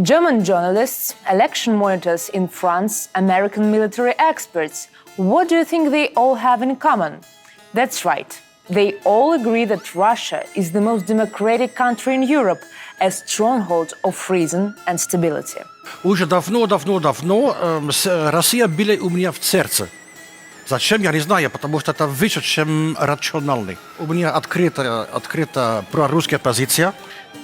German journalists, election monitors in France, American military experts. What do you think they all have in common? That's right. They all agree that Russia is the most democratic country in Europe, a stronghold of reason and stability. Уже давно Россия была у меня в сердце. Зачем, я не знаю, потому что это выше, чем рациональный. У меня открыта прорусская позиция.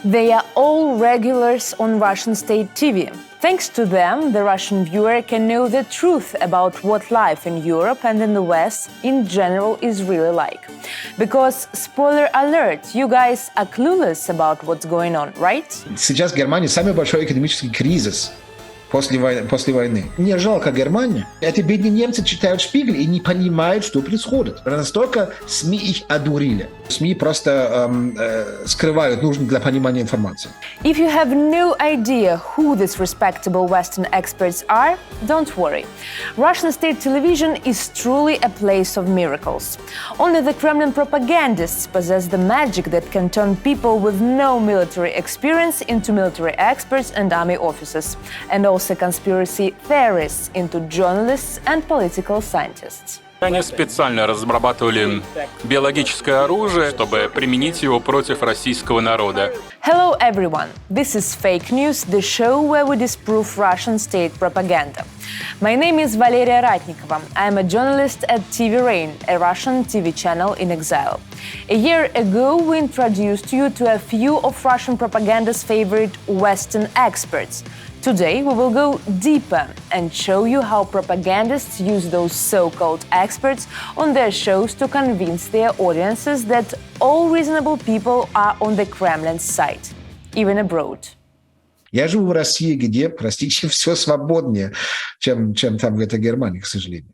They are all regulars on Russian state TV. Thanks to them, the Russian viewer can know the truth about what life in Europe and in the West in general is really like. Because, spoiler alert, you guys are clueless about what's going on, right? Сейчас в Германии самый большой экономический кризис после войны. Мне жалко Германию. Эти бедные немцы читают «Шпигель» и не понимают, что происходит. Настолько СМИ их одурили. СМИ просто скрывают нужную для понимания информации. If you have no idea who these respectable Western experts are, don't worry. Russian state television is truly a place of miracles. Only the Kremlin propagandists possess the magic that can turn people with no military experience into military experts and army officers, and also conspiracy theorists into journalists and political scientists. Они специально разрабатывали биологическое оружие, чтобы применить его против российского народа. Hello everyone, this is Fake News, the show where we disprove Russian state propaganda. My name is Valeria Ratnikova. I am a journalist at TV Rain, a Russian TV channel in exile. A year ago, we introduced you to a few of Russian propaganda's favorite Western experts. Today, we will go deeper and show you how propagandists use those so-called experts on their shows to convince their audiences that all reasonable people are on the Kremlin's side, even abroad. Я живу в России, где, простите, все свободнее, чем там в этой Германии, к сожалению.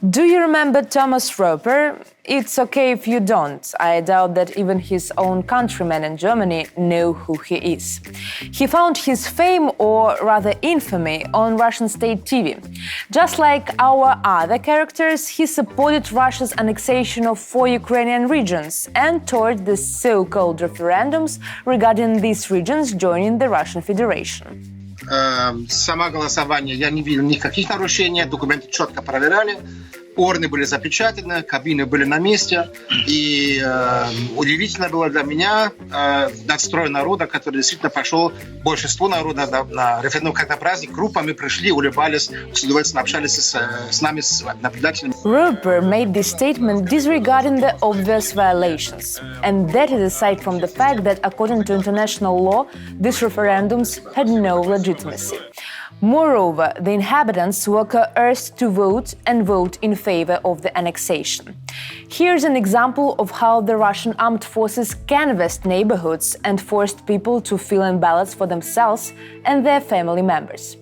Do you remember Thomas Röper? It's okay if you don't. I doubt that even his own countrymen in Germany know who he is. He found his fame, or rather infamy, on Russian state TV. Just like our other characters, he supported Russia's annexation of 4 Ukrainian regions and toured the so-called referendums regarding these regions joining the Russian Federation. Сама голосование я не видел никаких нарушений, документы четко проверяли, урны были запечатаны, кабины были на месте. И удивительно было для меня настрой народа, который действительно пошел, большинство народа на референдум как на праздник, группами пришли, улыбались, с удовольствием общались с нами, с наблюдателями. Röper made this statement disregarding the obvious violations. And that is aside from the fact that according to international law, these referendums had no legitimacy. Moreover, the inhabitants were coerced to vote and vote in favor of the annexation. Here's an example of how the Russian armed forces canvassed neighborhoods and forced people to fill in ballots for themselves and their family members.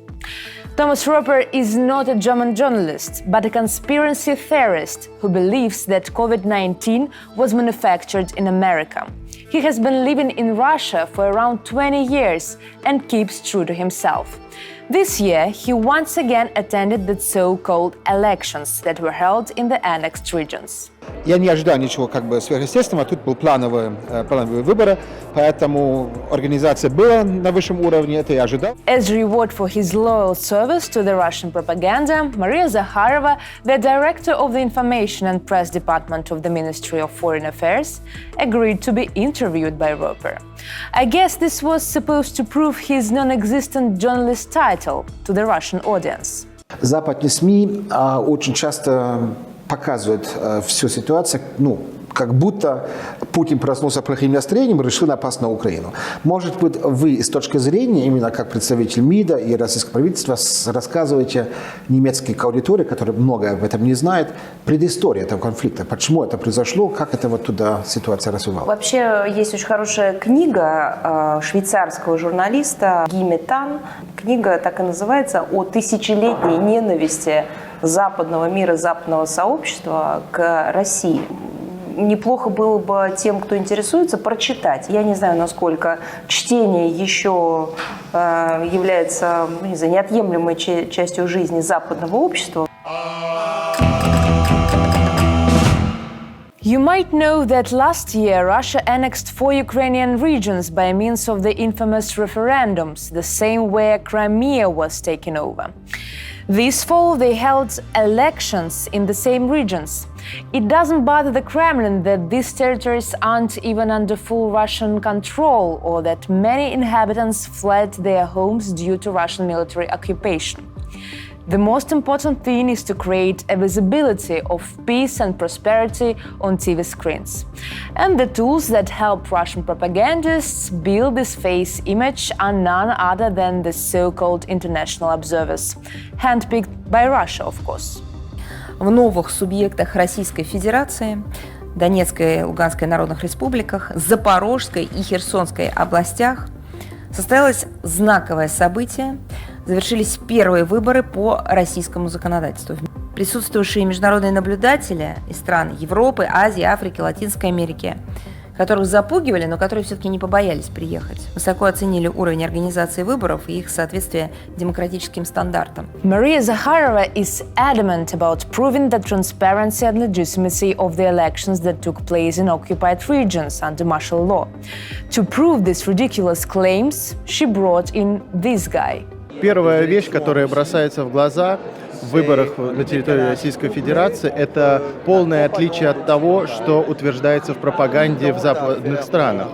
Thomas Röper is not a German journalist, but a conspiracy theorist who believes that COVID-19 was manufactured in America. He has been living in Russia for around 20 years and keeps true to himself. This year, he once again attended the so-called elections that were held in the annexed regions. Я не ожидал ничего сверхъестественного, тут был плановые выборы, поэтому организация была на высшем уровне, это я ожидал. As a reward for his loyal service to the Russian propaganda, Maria Zakharova, the director of the Information and Press Department of the Ministry of Foreign Affairs, agreed to be interviewed by Röper. I guess this was supposed to prove his non-existent journalist title to the Russian audience. Западные СМИ очень часто показывают всю ситуацию, как будто Путин проснулся плохим настроением и решил напасть на Украину. Может быть, вы с точки зрения, именно как представитель МИДа и российского правительства, рассказываете немецкой аудитории, которая многое об этом не знает, предысторию этого конфликта. Почему это произошло, как это туда ситуация развивалась? Вообще, есть очень хорошая книга швейцарского журналиста Ги Метан. Книга так и называется «О тысячелетней ненависти западного мира, западного сообщества к России». Неплохо было бы тем, кто интересуется, прочитать. Я не знаю, насколько чтение еще является, неотъемлемой частью жизни западного общества. You might know that last year Russia annexed 4 Ukrainian regions by means of the infamous referendums, the same where Crimea was taken over. This fall, they held elections in the same regions. It doesn't bother the Kremlin that these territories aren't even under full Russian control, or that many inhabitants fled their homes due to Russian military occupation. The most important thing is to create a visibility of peace and prosperity on TV screens. And the tools that help Russian propagandists build this face image are none other than the so-called international observers, handpicked by Russia, of course. В новых субъектах Российской Федерации, Донецкой и Луганской народных республиках, Запорожской и Херсонской областях состоялось знаковое событие. Завершились первые выборы по российскому законодательству. Присутствующие международные наблюдатели из стран Европы, Азии, Африки, Латинской Америки, которых запугивали, но которые все-таки не побоялись приехать, высоко оценили уровень организации выборов и их соответствие демократическим стандартам. Maria Zakharova is adamant about proving the transparency and legitimacy of the elections that took place in occupied regions under martial law. To prove these ridiculous claims, she brought in this guy. Первая вещь, которая бросается в глаза в выборах на территории Российской Федерации, это полное отличие от того, что утверждается в пропаганде в западных странах.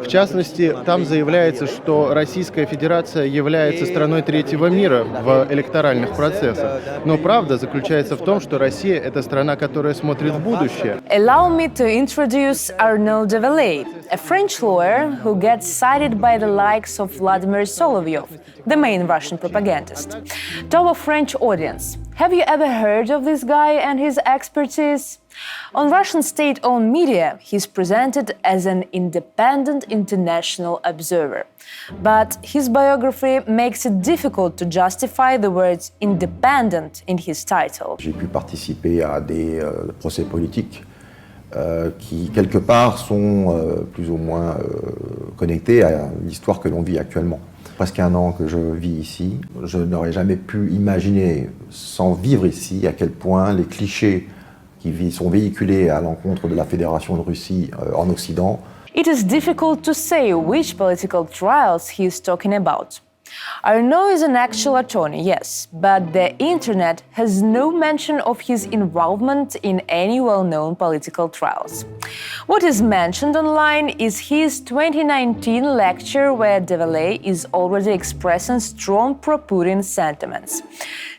В частности, там заявляется, что Российская Федерация является страной третьего мира в электоральных процессах. Но правда заключается в том, что Россия – это страна, которая смотрит в будущее. Allow me to introduce Arnaud Develay, a French lawyer who gets cited by the likes of Vladimir Solovyov, the main Russian propagandist. To our French audience, have you ever heard of this guy and his expertise? On Russian state-owned media, he's presented as an independent international observer. But his biography makes it difficult to justify the words independent in his title. J'ai pu participer à des procès politiques qui, quelque part, sont plus ou moins connectés à l'histoire que l'on vit actuellement. Presque un an que je vis ici, je n'aurais jamais pu imaginer, sans vivre ici, à quel point les clichés qui sont véhiculés à l'encontre de la Fédération de Russie en Occident. It is difficult to say which political trials he is talking about. Arnaud is an actual attorney, yes, but the internet has no mention of his involvement in any well-known political trials. What is mentioned online is his 2019 lecture where Develay is already expressing strong pro-Putin sentiments.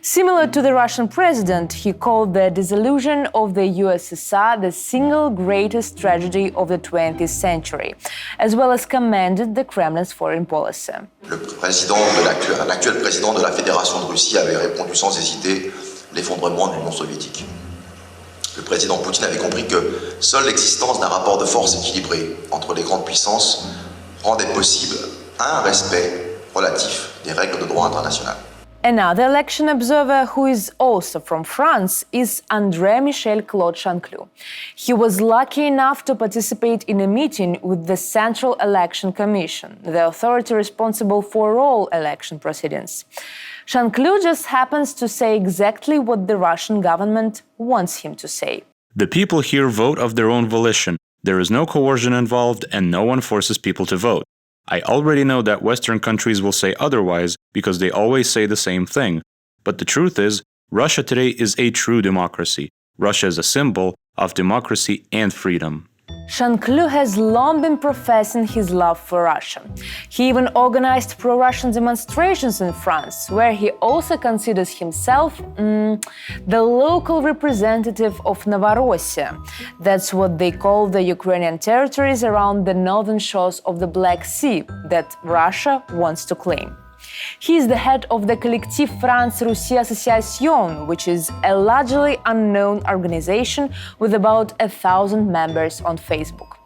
Similar to the Russian president, he called the dissolution of the USSR the single greatest tragedy of the 20th century, as well as commended the Kremlin's foreign policy. L'actuel président de la Fédération de Russie avait répondu sans hésiter l'effondrement de l'Union soviétique. Le président Poutine avait compris que seule l'existence d'un rapport de force équilibré entre les grandes puissances rendait possible un respect relatif des règles de droit international. Another election observer who is also from France is André-Michel Claude Chanclu. He was lucky enough to participate in a meeting with the Central Election Commission, the authority responsible for all election proceedings. Chanclu just happens to say exactly what the Russian government wants him to say. The people here vote of their own volition. There is no coercion involved and no one forces people to vote. I already know that Western countries will say otherwise because they always say the same thing. But the truth is, Russia today is a true democracy. Russia is a symbol of democracy and freedom. Chanclu has long been professing his love for Russia. He even organized pro-Russian demonstrations in France, where he also considers himself the local representative of Novorossiya. That's what they call the Ukrainian territories around the northern shores of the Black Sea that Russia wants to claim. He is the head of the Collectif France-Russie Association, which is a largely unknown organization with about 1,000 members on Facebook.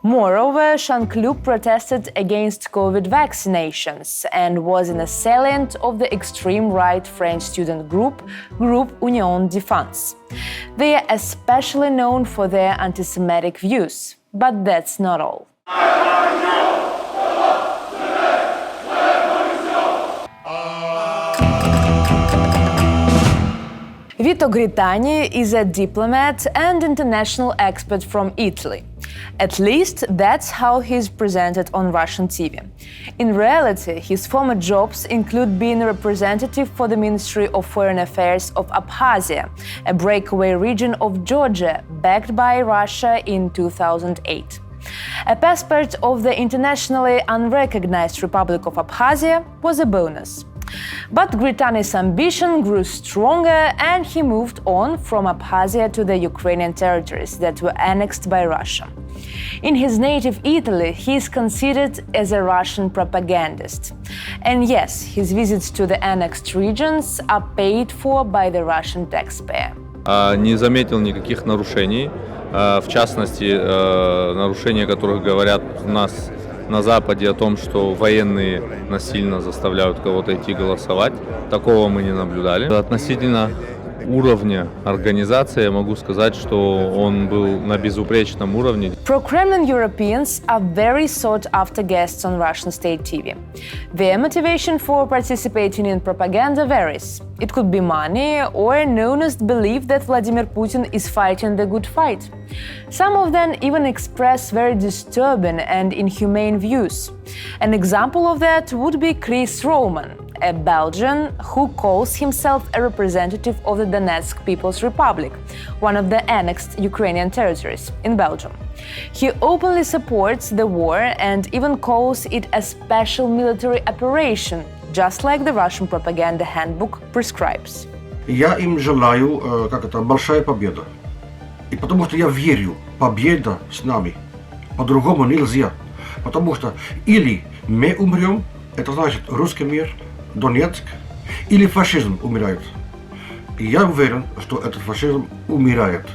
Moreover, Chanclu protested against COVID vaccinations and was an assailant of the extreme right French student group Union Défense. They are especially known for their anti-Semitic views, but that's not all. Vito Grittani is a diplomat and international expert from Italy. At least that's how he's presented on Russian TV. In reality, his former jobs include being a representative for the Ministry of Foreign Affairs of Abkhazia, a breakaway region of Georgia backed by Russia in 2008. A passport of the internationally unrecognized Republic of Abkhazia was a bonus. But Grittani's ambition grew stronger and he moved on from Abkhazia to the Ukrainian territories that were annexed by Russia. In his native Italy, he is considered as a Russian propagandist. And yes, his visits to the annexed regions are paid for by the Russian taxpayer. Не заметил никаких нарушений, в частности, нарушения, которых говорят у нас на Западе о том, что военные насильно заставляют кого-то идти голосовать. Такого мы не наблюдали. Относительно уровня организации я могу сказать, что он был на безупречном уровне. Pro-Kremlin Europeans are very sought-after guests on Russian state TV. Their motivation for participating in propaganda varies. It could be money or an honest belief that Vladimir Putin is fighting the good fight. Some of them even express very disturbing and inhumane views. An example of that would be Kris Roman, a Belgian who calls himself a representative of the Donetsk People's Republic, one of the annexed Ukrainian territories in Belgium. He openly supports the war and even calls it a special military operation, just like the Russian propaganda handbook prescribes. Я им желаю, большая победа. И потому что я верю, победа с нами. По-другому нельзя. Потому что или мы умрем, это значит русский мир, Донецк, или фашизм умирает. И я уверен, что этот фашизм умирает.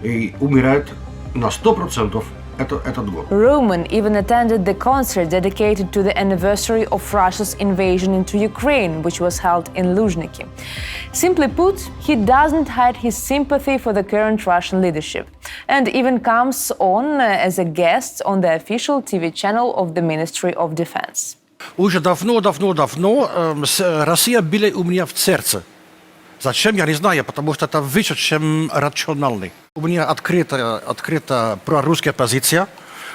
И умирает на 100% этот год. Roman even attended the concert dedicated to the anniversary of Russia's invasion into Ukraine, which was held in Luzhniki. Simply put, he doesn't hide his sympathy for the current Russian leadership, and even comes on as a guest on the official TV channel of the Ministry of Defense. Уже давно Россия была у меня в сердце. Зачем, я не знаю, потому что это выше, чем рациональный. У меня открыта прорусская позиция.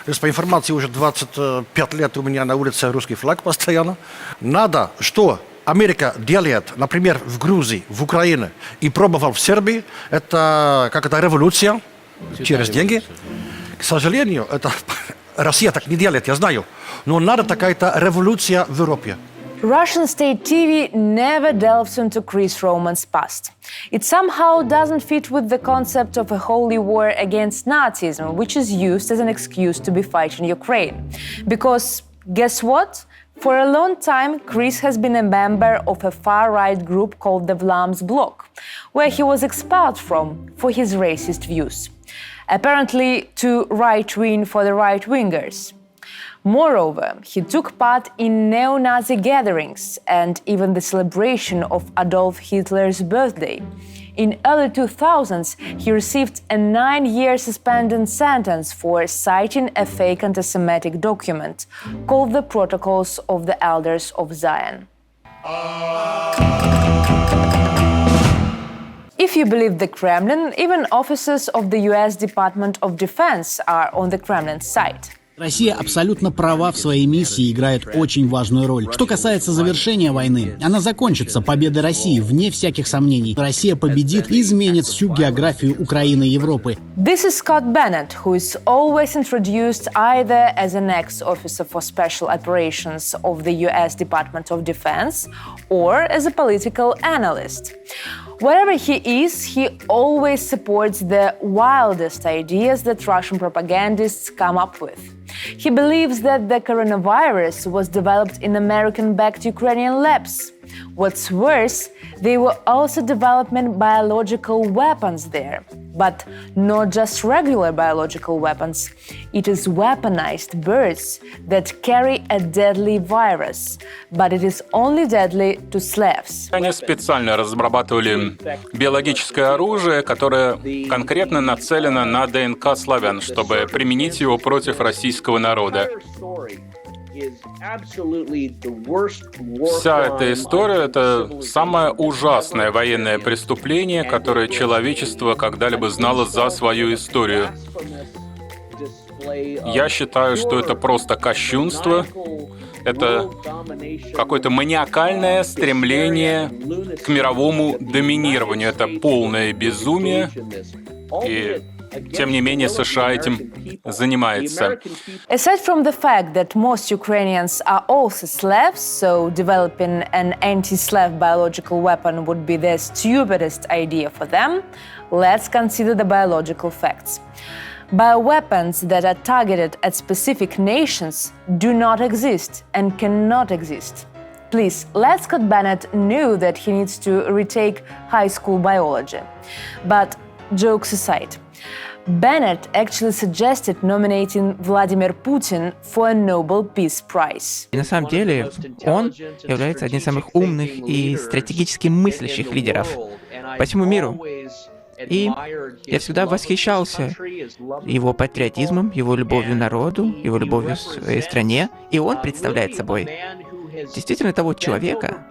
То есть, по информации, уже 25 лет у меня на улице русский флаг постоянно. Надо, что Америка делает, например, в Грузии, в Украине, и пробовал в Сербии, это революция через деньги. К сожалению, Россия так не делает, я знаю. Но надо такая-то революция в Европе. Russian state TV never delves into Kris Roman's past. It somehow doesn't fit with the concept of a holy war against Nazism, which is used as an excuse to be fighting Ukraine. Because, guess what? For a long time, Kris has been a member of a far-right group called the Vlaams Bloc, where he was expelled from for his racist views. Apparently too right-wing for the right-wingers. Moreover, he took part in neo-Nazi gatherings and even the celebration of Adolf Hitler's birthday. In early 2000s, he received a 9-year suspended sentence for citing a fake anti-Semitic document called the Protocols of the Elders of Zion. If you believe the Kremlin, even officers of the US Department of Defense are on the Kremlin's side. Россия абсолютно права в своей миссии и играет очень важную роль. Что касается завершения войны, она закончится победой России, вне всяких сомнений. Россия победит и изменит всю географию Украины и Европы. This is Scott Bennett, who is always introduced either as an ex-officer for special operations of the US Department of Defense or as a political analyst. Wherever he is, he always supports the wildest ideas that Russian propagandists come up with. He believes that the coronavirus was developed in American-backed Ukrainian labs. What's worse, they were also developing biological weapons there. But not just regular biological weapons. It is weaponized birds that carry a deadly virus, but it is only deadly to Slavs. Они специально разрабатывали биологическое оружие, которое конкретно нацелено на ДНК славян, чтобы применить его против российского народа. Вся эта история — это самое ужасное военное преступление, которое человечество когда-либо знало за свою историю. Я считаю, что это просто кощунство, это какое-то маниакальное стремление к мировому доминированию, это полное безумие, и тем не менее США этим занимается. Aside from the fact that most Ukrainians are also Slavs, so developing an anti-Slav biological weapon would be the stupidest idea for them, let's consider the biological facts. Bioweapons that are targeted at specific nations do not exist and cannot exist. Please, let Scott Bennett know that he needs to retake high school biology. But jokes aside, Bennett actually suggested nominating Vladimir Putin for a Nobel Peace Prize. И на самом деле он является одним из самых умных и стратегически мыслящих лидеров по всему миру. И я всегда восхищался его патриотизмом, его любовью к народу, его любовью к своей стране. И он представляет собой действительно того человека,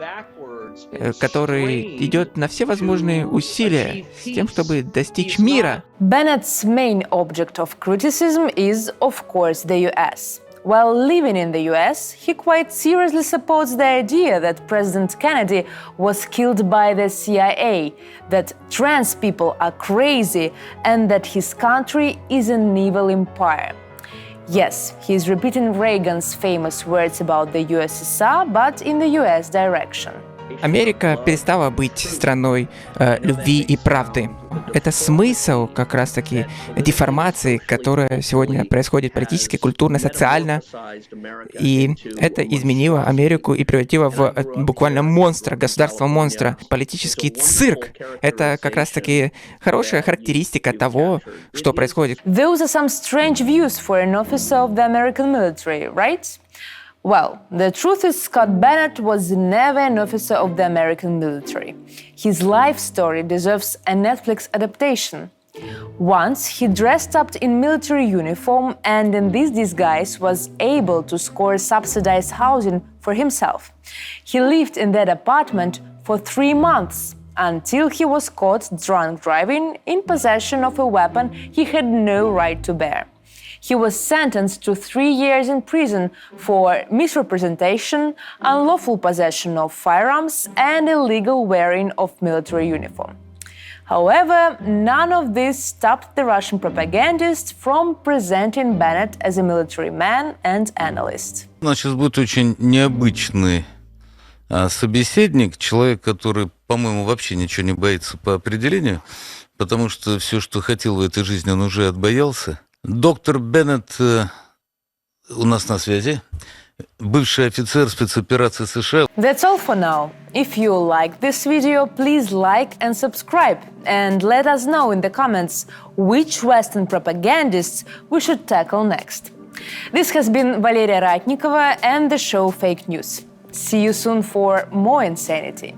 который идет на все возможные усилия с тем, чтобы достичь мира. Bennett's main object of criticism is, of course, the US. While living in the US, he quite seriously supports the idea that President Kennedy was killed by the CIA, that trans people are crazy, and that his country is an evil empire. Yes, he is repeating Reagan's famous words about the USSR, but in the US direction. Америка перестала быть страной любви и правды. Это смысл как раз-таки деформации, которая сегодня происходит политически, культурно, социально. И это изменило Америку и превратило в буквально монстра, государство-монстра. Политический цирк — это как раз-таки хорошая характеристика того, что происходит. Those are some strange views for an officer of the American military, right? Well, the truth is Scott Bennett was never an officer of the American military. His life story deserves a Netflix adaptation. Once, he dressed up in military uniform and in this disguise was able to score subsidized housing for himself. He lived in that apartment for 3 months until he was caught drunk driving in possession of a weapon he had no right to bear. He was sentenced to 3 years in prison for misrepresentation, unlawful possession of firearms, and illegal wearing of military uniform. However, none of this stopped the Russian propagandists from presenting Bennett as a military man and analyst. У нас сейчас будет очень необычный собеседник, человек, который, по-моему, вообще ничего не боится по определению, потому что все, что хотел в этой жизни, он уже отбоялся. Доктор Беннет у нас на связи, бывший офицер спецоперации США. That's all for now. If you like this video, please like and subscribe, and let us know in the comments which Western propagandists we should tackle next. This has been Valeria Ratnikova and the show Fake News. See you soon for more insanity.